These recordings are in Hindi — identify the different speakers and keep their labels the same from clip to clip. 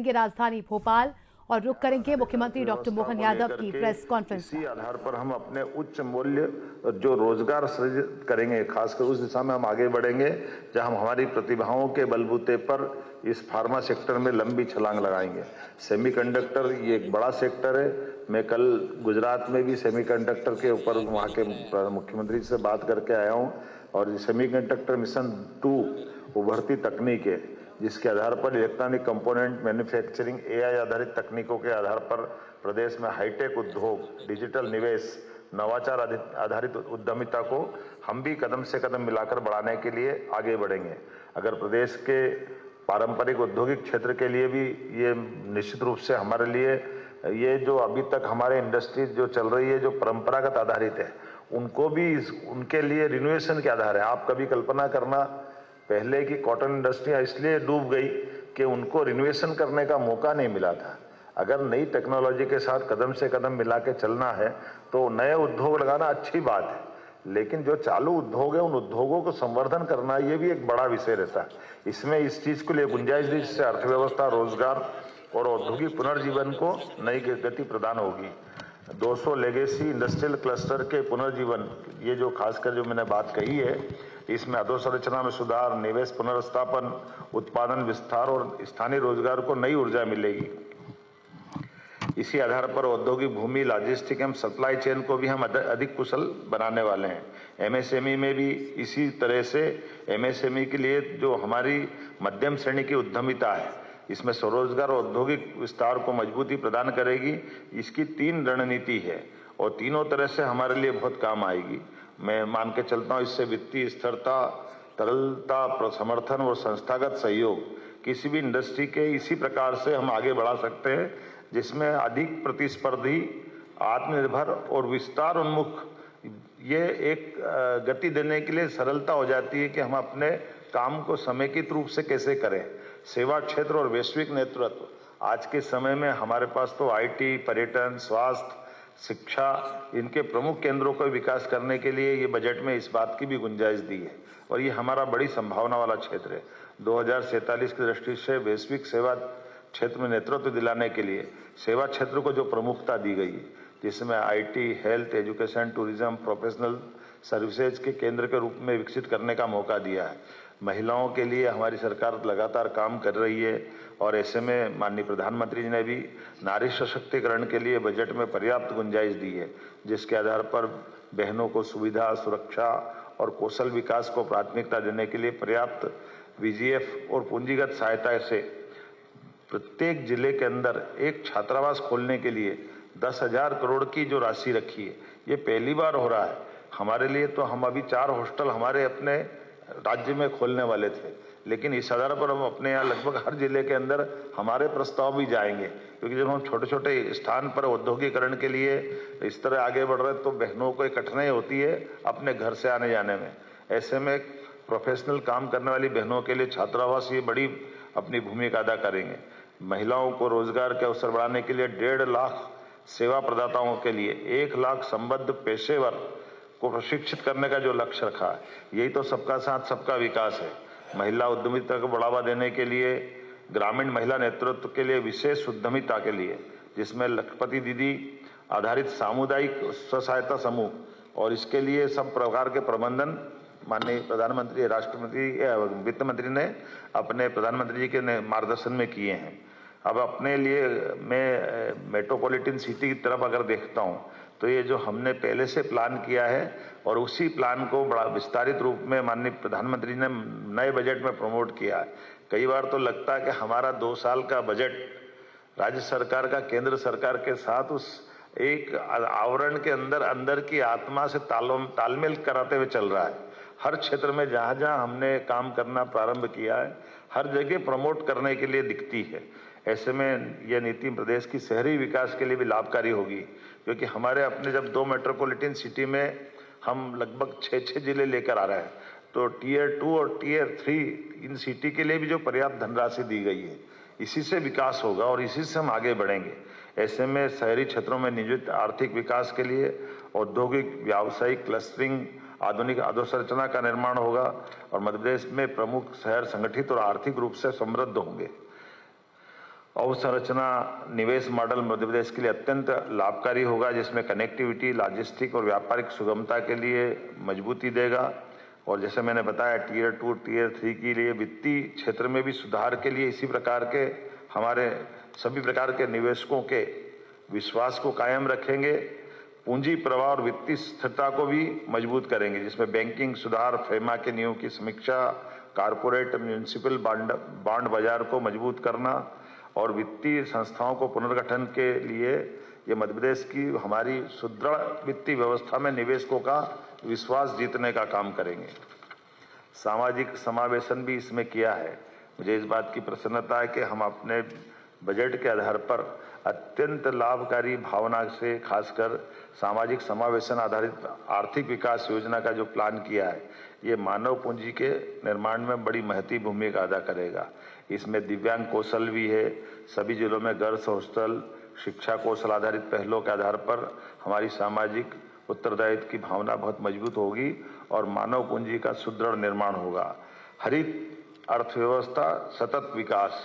Speaker 1: जाएंगे राजधानी भोपाल और रुक करेंगे मुख्यमंत्री डॉक्टर मोहन यादव की प्रेस कॉन्फ्रेंस।
Speaker 2: इसी आधार पर हम अपने उच्च मूल्य जो रोजगार सृजित करेंगे, खासकर उस दिशा में हम आगे बढ़ेंगे जहां हम हमारी प्रतिभाओं के बलबूते पर इस फार्मा सेक्टर में लंबी छलांग लगाएंगे। सेमीकंडक्टर ये एक बड़ा सेक्टर है। मैं कल गुजरात में भी सेमीकंडक्टर के ऊपर वहां के मुख्यमंत्री से बात करके आया हूं और सेमीकंडक्टर मिशन 2 उभरती तकनीक है जिसके आधार पर इलेक्ट्रॉनिक कंपोनेंट मैन्युफैक्चरिंग एआई आधारित तकनीकों के आधार पर प्रदेश में हाईटेक उद्योग, डिजिटल निवेश, नवाचार आधारित उद्यमिता को हम भी कदम से कदम मिलाकर बढ़ाने के लिए आगे बढ़ेंगे। अगर प्रदेश के पारंपरिक औद्योगिक क्षेत्र के लिए भी ये निश्चित रूप से हमारे लिए ये जो अभी तक हमारे इंडस्ट्री जो चल रही है जो परंपरागत आधारित है उनको भी उनके लिए रिनोवेशन के आधार है। आप कभी कल्पना करना, पहले की कॉटन इंडस्ट्री इसलिए डूब गई कि उनको रिनोवेशन करने का मौका नहीं मिला था। अगर नई टेक्नोलॉजी के साथ कदम से कदम मिला के चलना है तो नए उद्योग लगाना अच्छी बात है, लेकिन जो चालू उद्योग है उन उद्योगों को संवर्धन करना ये भी एक बड़ा विषय रहता है। इसमें इस चीज के लिए गुंजाइश दी जिससे अर्थव्यवस्था, रोजगार और औद्योगिक पुनर्जीवन को नई गति प्रदान होगी। 200 लेगेसी इंडस्ट्रियल क्लस्टर के पुनर्जीवन, ये जो खासकर जो मैंने बात कही है, इसमें अधोसंरचना में सुधार, निवेश पुनर्स्थापन, उत्पादन विस्तार और स्थानीय रोजगार को नई ऊर्जा मिलेगी। इसी आधार पर औद्योगिक भूमि, लॉजिस्टिक एवं सप्लाई चेन को भी हम अधिक कुशल बनाने वाले हैं। एमएसएमई में भी इसी तरह से एमएसएमई के लिए जो हमारी मध्यम श्रेणी की उद्यमिता है इसमें स्वरोजगार और औद्योगिक विस्तार को मजबूती प्रदान करेगी। इसकी 3 रणनीति है और तीनों तरह से हमारे लिए बहुत काम आएगी। मैं मान के चलता हूँ इससे वित्तीय स्थिरता, तरलता, समर्थन और संस्थागत सहयोग किसी भी इंडस्ट्री के इसी प्रकार से हम आगे बढ़ा सकते हैं जिसमें अधिक प्रतिस्पर्धी, आत्मनिर्भर और विस्तार उन्मुख ये एक गति देने के लिए सरलता हो जाती है कि हम अपने काम को समेकित रूप से कैसे करें। सेवा क्षेत्र और वैश्विक नेतृत्व, आज के समय में हमारे पास तो आईटी, पर्यटन, स्वास्थ्य, शिक्षा, इनके प्रमुख केंद्रों का विकास करने के लिए ये बजट में इस बात की भी गुंजाइश दी है और ये हमारा बड़ी संभावना वाला क्षेत्र है। 2047 की दृष्टि से वैश्विक सेवा क्षेत्र में नेतृत्व दिलाने के लिए सेवा क्षेत्र को जो प्रमुखता दी गई है जिसमें IT, health, education, tourism, professional services के केंद्र के रूप में विकसित करने का मौका दिया है। महिलाओं के लिए हमारी सरकार लगातार काम कर रही है और ऐसे में माननीय प्रधानमंत्री जी ने भी नारी सशक्तिकरण के लिए बजट में पर्याप्त गुंजाइश दी है जिसके आधार पर बहनों को सुविधा, सुरक्षा और कौशल विकास को प्राथमिकता देने के लिए पर्याप्त वीजीएफ और पूंजीगत सहायता से प्रत्येक जिले के अंदर एक छात्रावास खोलने के लिए 10,000 करोड़ की जो राशि रखी है ये पहली बार हो रहा है हमारे लिए। तो हम अभी 4 हॉस्टल हमारे अपने राज्य में खोलने वाले थे, लेकिन इस आधार पर हम अपने यहाँ लगभग हर जिले के अंदर हमारे प्रस्ताव भी जाएंगे क्योंकि जब हम छोटे छोटे स्थान पर औद्योगिकरण के लिए इस तरह आगे बढ़ रहे तो बहनों को कठिनाई होती है अपने घर से आने जाने में। ऐसे में प्रोफेशनल काम करने वाली बहनों के लिए छात्रावास ये बड़ी अपनी भूमिका अदा करेंगे। महिलाओं को रोजगार के अवसर बढ़ाने के लिए 1.5 लाख सेवा प्रदाताओं के लिए 1 लाख संबद्ध पेशेवर को प्रशिक्षित करने का जो लक्ष्य रखा है, यही तो सबका साथ सबका विकास है। महिला उद्यमिता को बढ़ावा देने के लिए ग्रामीण महिला नेतृत्व के लिए विशेष उद्यमिता के लिए जिसमें लखपति दीदी आधारित सामुदायिक स्व सहायता समूह और इसके लिए सब प्रकार के प्रबंधन माननीय प्रधानमंत्री, राष्ट्रपति, वित्त मंत्री ने अपने प्रधानमंत्री जी के मार्गदर्शन में किए हैं। अब अपने लिए मैं मेट्रोपॉलिटन सिटी की तरफ अगर देखता हूँ तो ये जो हमने पहले से प्लान किया है और उसी प्लान को बड़ा विस्तारित रूप में माननीय प्रधानमंत्री ने नए बजट में प्रमोट किया है। कई बार तो लगता है कि हमारा 2 साल का बजट राज्य सरकार का केंद्र सरकार के साथ उस एक आवरण के अंदर की आत्मा से तालमेल कराते हुए चल रहा है। हर क्षेत्र में जहाँ जहाँ हमने काम करना प्रारंभ किया है हर जगह प्रमोट करने के लिए दिखती है। ऐसे में यह नीति प्रदेश की शहरी विकास के लिए भी लाभकारी होगी क्योंकि हमारे अपने जब 2 मेट्रोपॉलिटन सिटी में हम लगभग 6 जिले लेकर आ रहे हैं तो टियर 2 और टियर 3 इन सिटी के लिए भी जो पर्याप्त धनराशि दी गई है इसी से विकास होगा और इसी से हम आगे बढ़ेंगे। ऐसे में शहरी क्षेत्रों में नियोजित आर्थिक विकास के लिए औद्योगिक, व्यावसायिक क्लस्टरिंग, आधुनिक अधोसंरचना का निर्माण होगा और मध्य प्रदेश में प्रमुख शहर संगठित और आर्थिक रूप से समृद्ध होंगे। अवसंरचना निवेश मॉडल मध्य प्रदेश के लिए अत्यंत लाभकारी होगा, जिसमें कनेक्टिविटी, लॉजिस्टिक और व्यापारिक सुगमता के लिए मजबूती देगा। और जैसे मैंने बताया, टीयर 2, टीयर 3 के लिए वित्तीय क्षेत्र में भी सुधार के लिए इसी प्रकार के हमारे सभी प्रकार के निवेशकों के विश्वास को कायम रखेंगे। पूंजी प्रवाह और वित्तीय स्थिरता को भी मजबूत करेंगे, जिसमें बैंकिंग सुधार, फेमा के नियमों की समीक्षा, कारपोरेट म्यूनिसिपल बॉन्ड बाजार को मजबूत करना और वित्तीय संस्थाओं को पुनर्गठन के लिए ये मध्य प्रदेश की हमारी सुदृढ़ वित्तीय व्यवस्था में निवेशकों का विश्वास जीतने का काम करेंगे। सामाजिक समावेशन भी इसमें किया है। मुझे इस बात की प्रसन्नता है कि हम अपने बजट के आधार पर अत्यंत लाभकारी भावना से खासकर सामाजिक समावेशन आधारित आर्थिक विकास योजना का जो प्लान किया है, ये मानव पूंजी के निर्माण में बड़ी महत्वपूर्ण भूमिका अदा करेगा। इसमें दिव्यांग कौशल भी है। सभी जिलों में गर्ल्स हॉस्टल, शिक्षा कौशल आधारित पहलों के आधार पर हमारी सामाजिक उत्तरदायित्व की भावना बहुत मजबूत होगी और मानव पूंजी का सुदृढ़ निर्माण होगा। हरित अर्थव्यवस्था, सतत विकास,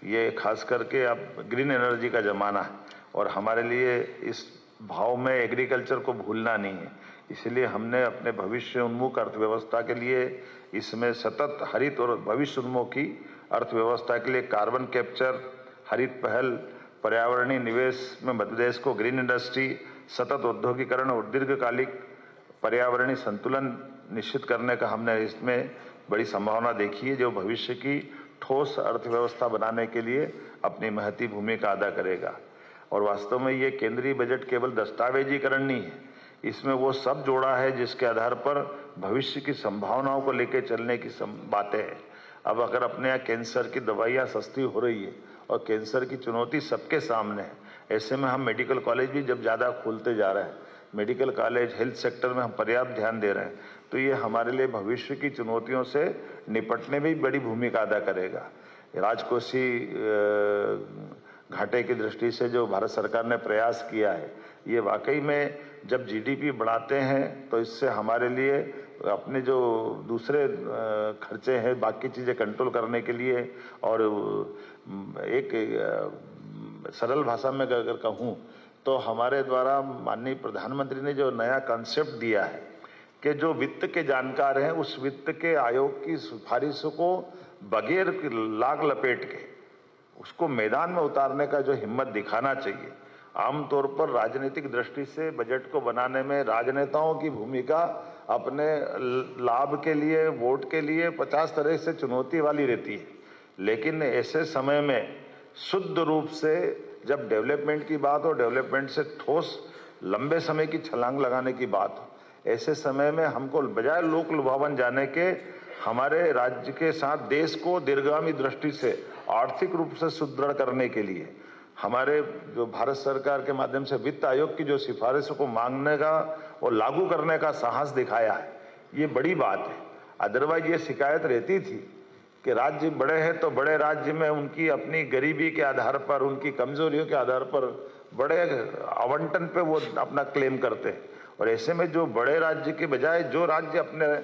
Speaker 2: ये खास करके अब ग्रीन एनर्जी का जमाना है और हमारे लिए इस भाव में एग्रीकल्चर को भूलना नहीं है। इसलिए हमने अपने भविष्य उन्मुख अर्थव्यवस्था के लिए इसमें सतत हरित और भविष्य उन्मुखी अर्थव्यवस्था के लिए कार्बन कैप्चर, हरित पहल, पर्यावरणीय निवेश में मध्य प्रदेश को ग्रीन इंडस्ट्री, सतत औद्योगिकरण और दीर्घकालिक पर्यावरणीय संतुलन निश्चित करने का हमने इसमें बड़ी संभावना देखी है, जो भविष्य की ठोस अर्थव्यवस्था बनाने के लिए अपनी महती भूमिका अदा करेगा। और वास्तव में ये केंद्रीय बजट केवल दस्तावेजीकरण नहीं है, इसमें वो सब जोड़ा है जिसके आधार पर भविष्य की संभावनाओं को लेकर चलने की बातें हैं। अब अगर अपने यहाँ कैंसर की दवाइयाँ सस्ती हो रही है और कैंसर की चुनौती सबके सामने है, ऐसे में हम मेडिकल कॉलेज भी जब ज़्यादा खोलते जा रहे हैं, मेडिकल कॉलेज, हेल्थ सेक्टर में हम पर्याप्त ध्यान दे रहे हैं, तो ये हमारे लिए भविष्य की चुनौतियों से निपटने में भी बड़ी भूमिका अदा करेगा। राजकोषीय घाटे की दृष्टि से जो भारत सरकार ने प्रयास किया है, ये वाकई में जब जीडीपी बढ़ाते हैं तो इससे हमारे लिए अपने जो दूसरे खर्चे हैं, बाकी चीज़ें कंट्रोल करने के लिए, और एक सरल भाषा में अगर कहूँ तो हमारे द्वारा माननीय प्रधानमंत्री ने जो नया कॉन्सेप्ट दिया है कि जो वित्त के जानकार हैं उस वित्त के आयोग की सिफारिशों को बगैर लाग लपेट के उसको मैदान में उतारने का जो हिम्मत दिखाना चाहिए। आमतौर पर राजनीतिक दृष्टि से बजट को बनाने में राजनेताओं की भूमिका अपने लाभ के लिए, वोट के लिए 50 तरह से चुनौती वाली रहती है, लेकिन ऐसे समय में शुद्ध रूप से जब डेवलपमेंट की बात हो, डेवलपमेंट से ठोस लंबे समय की छलांग लगाने की बात हो, ऐसे समय में हमको बजाय लोक लुभावन जाने के हमारे राज्य के साथ देश को दीर्घगामी दृष्टि से आर्थिक रूप से सुदृढ़ करने के लिए हमारे जो भारत सरकार के माध्यम से वित्त आयोग की जो सिफारिशों को मांगने का और लागू करने का साहस दिखाया है, ये बड़ी बात है। अदरवाइज ये शिकायत रहती थी कि राज्य बड़े हैं तो बड़े राज्य में उनकी अपनी गरीबी के आधार पर, उनकी कमजोरियों के आधार पर बड़े आवंटन पे वो अपना क्लेम करते हैं, और ऐसे में जो बड़े राज्य के बजाय जो राज्य अपने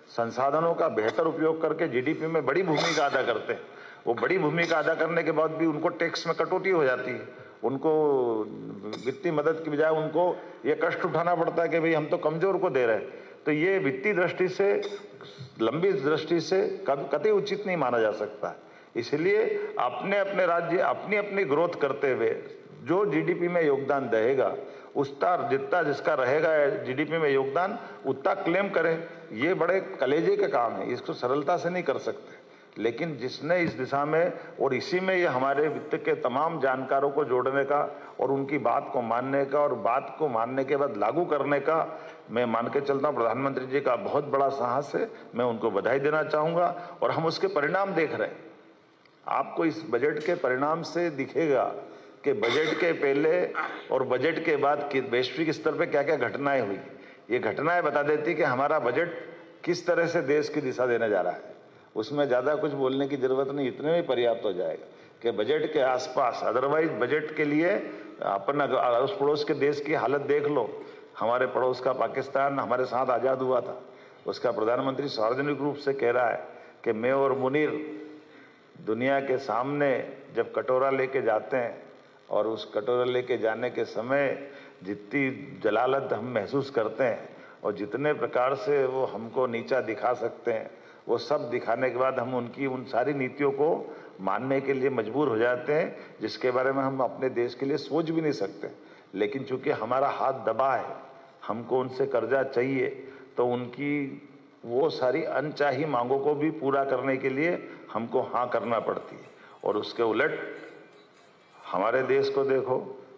Speaker 2: संसाधनों का बेहतर उपयोग करके जीडीपी में बड़ी भूमिका अदा करते हैं, वो बड़ी भूमिका अदा करने के बाद भी उनको टैक्स में कटौती हो जाती है, उनको वित्तीय मदद की बजाय उनको ये कष्ट उठाना पड़ता है कि भाई हम तो कमजोर को दे रहे हैं। तो ये वित्तीय दृष्टि से, लंबी दृष्टि से कतई उचित नहीं माना जा सकता। इसलिए अपने अपने राज्य अपनी अपनी ग्रोथ करते हुए जो जीडीपी में योगदान देगा उसका जितना जिसका रहेगा जीडीपी में योगदान उतना क्लेम करें। ये बड़े कलेजे के काम है, इसको सरलता से नहीं कर सकते, लेकिन जिसने इस दिशा में और इसी में ये हमारे वित्त के तमाम जानकारों को जोड़ने का और उनकी बात को मानने का और बात को मानने के बाद लागू करने का मैं मान के चलता हूँ प्रधानमंत्री जी का बहुत बड़ा साहस है। मैं उनको बधाई देना चाहूँगा और हम उसके परिणाम देख रहे हैं। आपको इस बजट के परिणाम से दिखेगा कि बजट के पहले और बजट के बाद वैश्विक स्तर पर क्या क्या घटनाएं हुई। ये घटनाएं बता देती कि हमारा बजट किस तरह से देश की दिशा देने जा रहा है। उसमें ज़्यादा कुछ बोलने की जरूरत नहीं, इतने में पर्याप्त हो जाएगा कि बजट के आसपास, अदरवाइज बजट के लिए अपन अड़ोस पड़ोस के देश की हालत देख लो। हमारे पड़ोस का पाकिस्तान हमारे साथ आज़ाद हुआ था, उसका प्रधानमंत्री सार्वजनिक रूप से कह रहा है कि मैं और मुनीर दुनिया के सामने जब कटोरा लेके जाते हैं और उस कटोरा लेके जाने के समय जितनी जलालत हम महसूस करते हैं और जितने प्रकार से वो हमको नीचा दिखा सकते हैं, वो सब दिखाने के बाद हम उनकी उन सारी नीतियों को मानने के लिए मजबूर हो जाते हैं, जिसके बारे में हम अपने देश के लिए सोच भी नहीं सकते। लेकिन चूंकि हमारा हाथ दबा है, हमको उनसे कर्जा चाहिए, तो उनकी वो सारी अनचाही मांगों को भी पूरा करने के लिए हमको हाँ करना पड़ती है। और उसके उलट हमारे देश को देखो,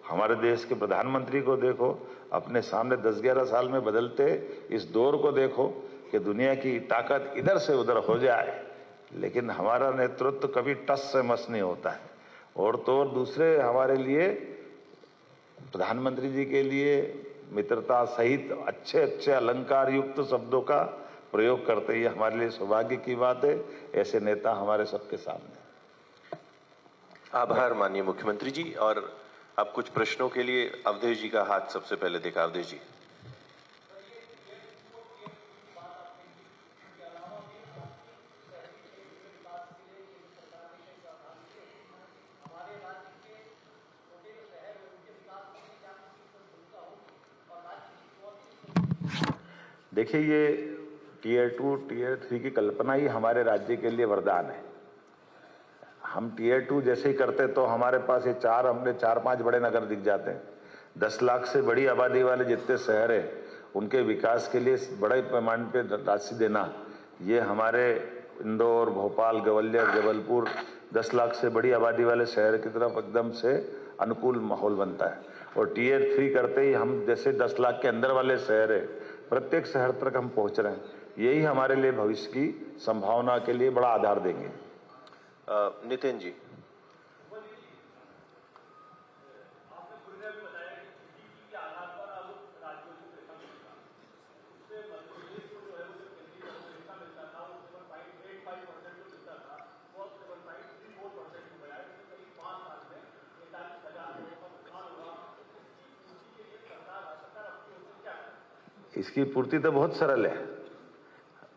Speaker 2: हमारे देश के प्रधानमंत्री को देखो, अपने सामने 10-11 साल में बदलते इस दौर को देखो कि दुनिया की ताकत इधर से उधर हो जाए, लेकिन हमारा नेतृत्व कभी टस से मस नहीं होता है। और तो और दूसरे हमारे लिए, प्रधानमंत्री जी के लिए मित्रता सहित अच्छे अच्छे अलंकार युक्त शब्दों का प्रयोग करते ही हमारे लिए सौभाग्य की बात है। ऐसे नेता हमारे सबके सामने।
Speaker 3: आभार माननीय मुख्यमंत्री जी। और अब कुछ प्रश्नों के लिए अवधेश जी का हाथ सबसे पहले देखा। अवधेश जी।
Speaker 2: देखिए, ये टीयर 2 टीयर 3 की कल्पना ही हमारे राज्य के लिए वरदान है। हम टीयर 2 जैसे ही करते तो हमारे पास ये हमने 4-5 बड़े नगर दिख जाते हैं। 10 लाख से बड़ी आबादी वाले जितने शहर है, उनके विकास के लिए बड़े पैमाने पे राशि देना, ये हमारे इंदौर, भोपाल, ग्वालियर, जबलपुर 10 लाख से बड़ी आबादी वाले शहर की तरफ एकदम से अनुकूल माहौल बनता है। और टीयर 3 करते ही हम जैसे 10 लाख के अंदर वाले शहर है, प्रत्येक शहर तक हम पहुंच रहे हैं। यही हमारे लिए भविष्य की संभावना के लिए बड़ा आधार देंगे।
Speaker 3: नितिन जी।
Speaker 2: इसकी पूर्ति तो बहुत सरल है।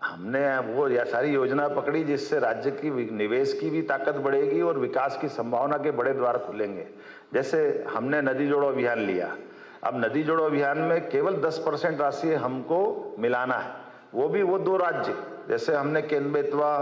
Speaker 2: हमने वो या सारी योजना पकड़ी जिससे राज्य की निवेश की भी ताकत बढ़ेगी और विकास की संभावना के बड़े द्वार खुलेंगे। जैसे हमने नदी जोड़ो अभियान लिया। अब नदी जोड़ो अभियान में केवल 10% राशि हमको मिलाना है, वो भी वो 2 राज्य, जैसे हमने केन-बेतवा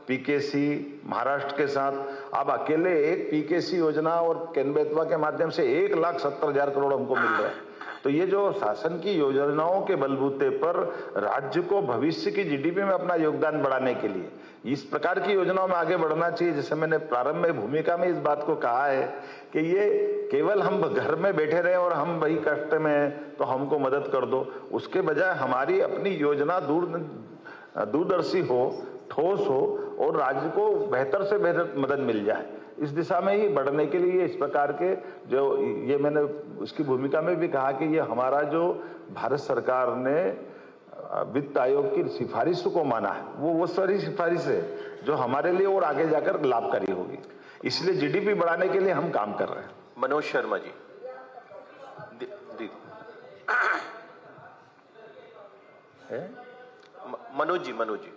Speaker 2: पीकेसी महाराष्ट्र के साथ। अब अकेले एक पीकेसी योजना और केन-बेतवा के माध्यम से 1,70,000 करोड़ हमको मिल रहा है। तो ये जो शासन की योजनाओं के बलबूते पर राज्य को भविष्य की जीडीपी में अपना योगदान बढ़ाने के लिए इस प्रकार की योजनाओं में आगे बढ़ना चाहिए। जैसे मैंने प्रारंभ में भूमिका में इस बात को कहा है कि ये केवल हम घर में बैठे रहे और हम वही कष्ट में हैं तो हमको मदद कर दो, उसके बजाय हमारी अपनी योजना दूरदर्शी हो, ठोस हो और राज्य को बेहतर से बेहतर मदद मिल जाए। इस दिशा में ही बढ़ने के लिए इस प्रकार के जो ये मैंने उसकी भूमिका में भी कहा कि ये हमारा जो भारत सरकार ने वित्त आयोग की सिफारिश को माना है, वो सारी सिफारिश है जो हमारे लिए और आगे जाकर लाभकारी होगी। इसलिए जीडीपी बढ़ाने के लिए हम काम कर रहे हैं।
Speaker 3: मनोज शर्मा जी। मनोज जी।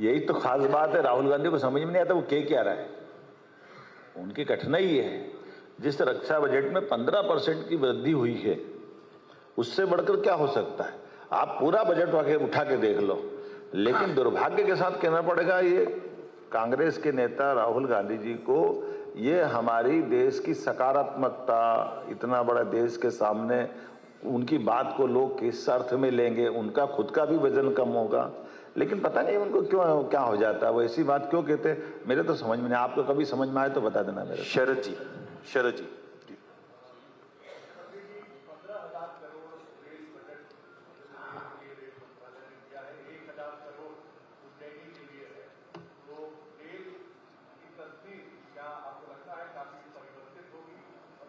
Speaker 2: यही तो खास बात है, राहुल गांधी को समझ में नहीं आता वो क्या रहा है। उनकी कठिनाई ये है, जिस रक्षा बजट में 15% की वृद्धि हुई है, उससे बढ़कर क्या हो सकता है। आप पूरा बजट आगे उठा के देख लो, लेकिन दुर्भाग्य के साथ कहना पड़ेगा ये कांग्रेस के नेता राहुल गांधी जी को, ये हमारी देश की सकारात्मकता, इतना बड़ा देश के सामने उनकी बात को लोग किस अर्थ में लेंगे, उनका खुद का भी वजन कम होगा, लेकिन पता नहीं उनको क्यों क्या हो जाता है, वो ऐसी बात क्यों कहते, मेरे तो समझ में नहीं। आपको कभी समझ में आए तो बता देना मेरे।
Speaker 3: शरद जी।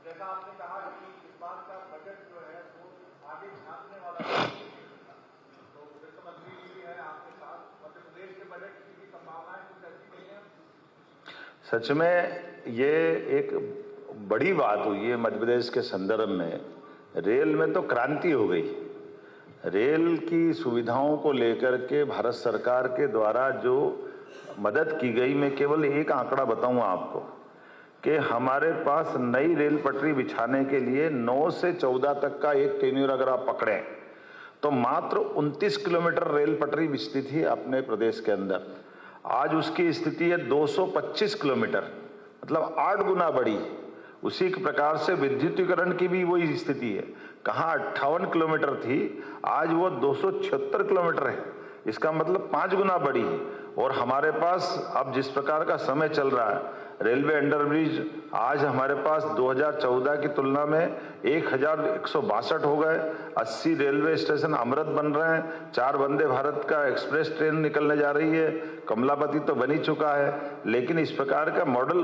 Speaker 4: जैसा आपने कहा कि इस बार का बजट जो है वो आगे झांकने वाला है, तो वित्त मंत्री जी भी है आपके साथ, मध्य प्रदेश के बजट
Speaker 2: सच में ये एक बड़ी बात हुई है मध्य प्रदेश के संदर्भ में। रेल में तो क्रांति हो गई। रेल की सुविधाओं को लेकर के भारत सरकार के द्वारा जो मदद की गई, मैं केवल एक आंकड़ा बताऊंगा आपको कि हमारे पास नई रेल पटरी बिछाने के लिए 9 से 14 तक का एक टेन्यूर अगर आप पकड़ें तो मात्र 29 किलोमीटर रेल पटरी बिछती थी अपने प्रदेश के अंदर। आज उसकी स्थिति है 225 किलोमीटर, मतलब 8 गुना बढ़ी। उसी प्रकार से विद्युतीकरण की भी वही स्थिति है। कहाँ 58 किलोमीटर थी, आज वो 276 किलोमीटर है। इसका मतलब 5 गुना बढ़ी है। और हमारे पास अब जिस प्रकार का समय चल रहा है, रेलवे अंडरब्रिज आज हमारे पास 2014 की तुलना में 1162 हो गए। 80 रेलवे स्टेशन अमृत बन रहे हैं। 4 वंदे भारत का एक्सप्रेस ट्रेन निकलने जा रही है। कमलापति तो बन ही चुका है, लेकिन इस प्रकार का मॉडल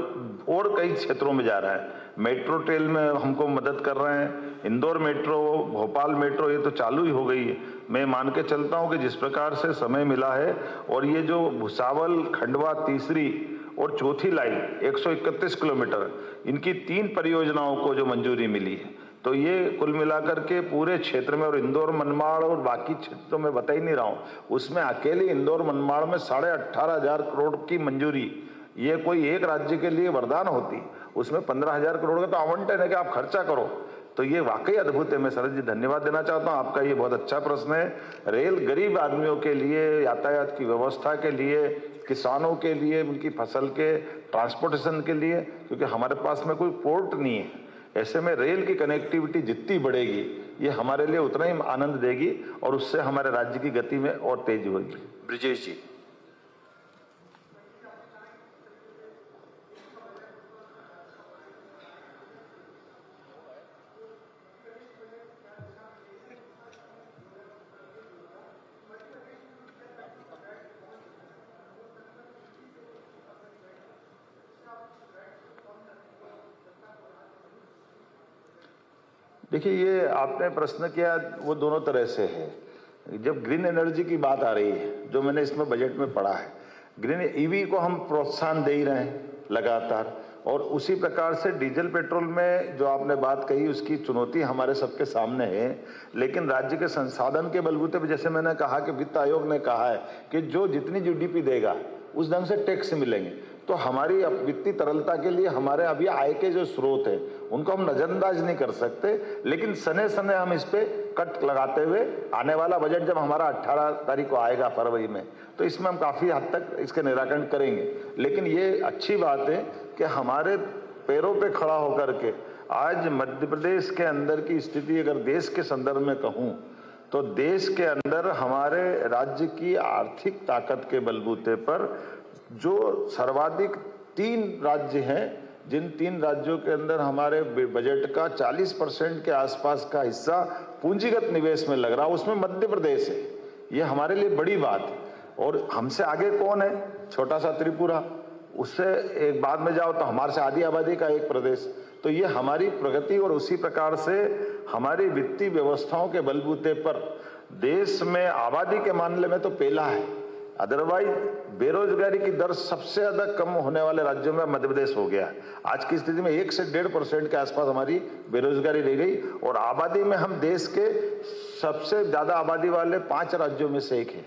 Speaker 2: और कई क्षेत्रों में जा रहा है। मेट्रो ट्रेन में हमको मदद कर रहे हैं। इंदौर मेट्रो, भोपाल मेट्रो, ये तो चालू ही हो गई है। मैं मान के चलता हूं कि जिस प्रकार से समय मिला है, और ये जो भुसावल, खंडवा तीसरी और चौथी लाइन 131 किलोमीटर, इनकी 3 परियोजनाओं को जो मंजूरी मिली है, तो ये कुल मिलाकर के पूरे क्षेत्र में, और इंदौर मनमाड़ और बाकी क्षेत्रों में बता ही नहीं रहा हूं, उसमें अकेले इंदौर मनमाड़ में 18,500 करोड़ की मंजूरी। ये कोई एक राज्य के लिए वरदान होती, उसमें 15,000 करोड़ का तो आवंटन है कि आप खर्चा करो। तो ये वाकई अद्भुत है। मैं शरद जी धन्यवाद देना चाहता हूं, आपका ये बहुत अच्छा प्रश्न है। रेल गरीब आदमियों के लिए, यातायात की व्यवस्था के लिए, किसानों के लिए, उनकी फसल के ट्रांसपोर्टेशन के लिए, क्योंकि हमारे पास में कोई पोर्ट नहीं है। ऐसे में रेल की कनेक्टिविटी जितनी बढ़ेगी, ये हमारे लिए उतना ही आनंद देगी, और उससे हमारे राज्य की गति में और तेजी होगी।
Speaker 3: ब्रिजेश जी।
Speaker 2: देखिए, ये आपने प्रश्न किया वो दोनों तरह से है। जब ग्रीन एनर्जी की बात आ रही है, जो मैंने इसमें बजट में पढ़ा है, ग्रीन ईवी को हम प्रोत्साहन दे ही रहे हैं लगातार, और उसी प्रकार से डीजल पेट्रोल में जो आपने बात कही, उसकी चुनौती हमारे सबके सामने है। लेकिन राज्य के संसाधन के बलबूते पर, जैसे मैंने कहा कि वित्त आयोग ने कहा है कि जो जितनी जीडीपी देगा उस ढंग से टैक्स मिलेंगे, तो हमारी वित्तीय तरलता के लिए हमारे अभी आय के जो स्रोत है उनको हम नजरअंदाज नहीं कर सकते। लेकिन सने सने हम इस पे कट लगाते हुए, आने वाला बजट जब हमारा 18 तारीख को आएगा फरवरी में, तो इसमें हम काफी हद तक इसके निराकरण करेंगे। लेकिन ये अच्छी बात है कि हमारे पैरों पे खड़ा होकर के आज मध्य प्रदेश के अंदर की स्थिति अगर देश के संदर्भ में कहूं, तो देश के अंदर हमारे राज्य की आर्थिक ताकत के बलबूते पर जो सर्वाधिक 3 राज्य हैं, जिन 3 राज्यों के अंदर हमारे बजट का 40% के आसपास का हिस्सा पूंजीगत निवेश में लग रहा है, उसमें मध्य प्रदेश है। ये हमारे लिए बड़ी बात है। और हमसे आगे कौन है? छोटा सा त्रिपुरा, उससे एक बाद में जाओ तो हमारे से आधी आबादी का एक प्रदेश। तो ये हमारी प्रगति, और उसी प्रकार से हमारी वित्तीय व्यवस्थाओं के बलबूते पर देश में आबादी के मामले में तो पहला है। अदरवाइज बेरोजगारी की दर सबसे ज्यादा कम होने वाले राज्यों में मध्य प्रदेश हो गया है। आज की स्थिति में 1 से 1.5% के आसपास हमारी बेरोजगारी रह गई, और आबादी में हम देश के सबसे ज्यादा आबादी वाले 5 राज्यों में से एक है।